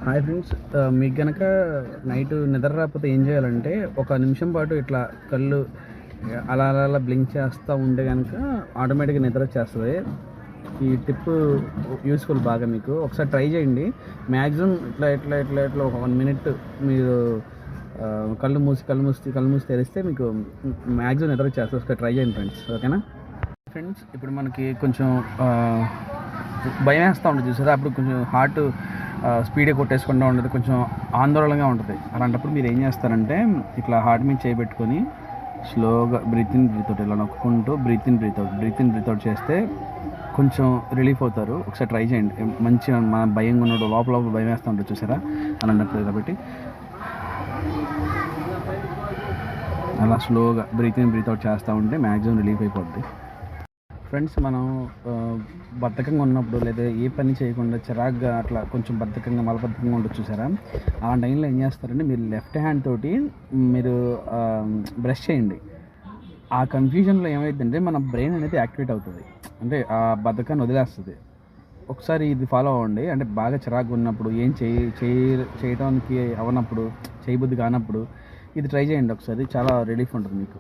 Hi friends, మీకు గనక night నిద్ర రాకపోతే ఏం చేయాలంటే ఒక నిమిషం పాటు ఇట్లా కళ్ళు అలా అలా అలా బ్లింక్ చేస్తూ ఉంటే కనుక ఆటోమేటిక్గా నిద్ర వచ్చేస్తుంది. ఈ టిప్ యూస్ఫుల్ బాగా, మీకు ఒకసారి ట్రై చేయండి. మ్యాక్సిమం ఇట్లా ఇట్లా ఇట్లా ఇట్లా ఒక 1 మినిట్ మీరు కళ్ళు మూసి తెరిస్తే మీకు మ్యాక్సిమం నిద్ర వచ్చేస్తుంది. ఒకసారి ట్రై చేయండి ఫ్రెండ్స్, ఓకేనా ఫ్రెండ్స్. ఇప్పుడు మనకి కొంచెం భయం వేస్తూ ఉంటుంది చూసారా, అప్పుడు కొంచెం హార్ట్ స్పీడ్గా కొట్టేసుకుంటూ ఉంటుంది, కొంచెం ఆందోళనగా ఉంటుంది. అలాంటప్పుడు మీరు ఏం చేస్తారంటే ఇట్లా హార్ట్ మీద చేయబెట్టుకొని స్లోగా బ్రీత్ ఇన్ బ్రీత్ అవుట్ ఇలా నొక్కుంటూ బ్రీత్ ఇన్ బ్రీత్ అవుట్ చేస్తే కొంచెం రిలీఫ్ అవుతారు. ఒకసారి ట్రై చేయండి. మంచిగా మన భయంగా ఉన్నాడు, లోపల భయం వేస్తూ ఉంటుంది చూసారా, అలాంటప్పుడు కాబట్టి అలా స్లోగా బ్రీత్ ఇన్ బ్రీత్ అవుట్ చేస్తూ ఉంటే మ్యాక్సిమం రిలీఫ్ అయిపోద్ది. ఫ్రెండ్స్, మనం బద్ధకంగా ఉన్నప్పుడు లేదా ఏ పని చేయకుండా చిరాగ్గా అట్లా కొంచెం మలబద్ధకంగా ఉండొచ్చు చూసారా, ఆ టైంలో ఏం చేస్తారంటే మీరు లెఫ్ట్ హ్యాండ్ తోటి మీరు బ్రష్ చేయండి. ఆ కన్ఫ్యూజన్లో ఏమైందంటే మన బ్రెయిన్ అనేది యాక్టివేట్ అవుతుంది, అంటే ఆ బద్ధకాన్ని వదిలేస్తుంది. ఒకసారి ఇది ఫాలో అవ్వండి. అంటే బాగా చిరాగ్గా ఉన్నప్పుడు ఏం చేయడానికి అవనప్పుడు చేయబుద్ధి కానప్పుడు ఇది ట్రై చేయండి ఒకసారి, చాలా రిలీఫ్ ఉంటుంది మీకు.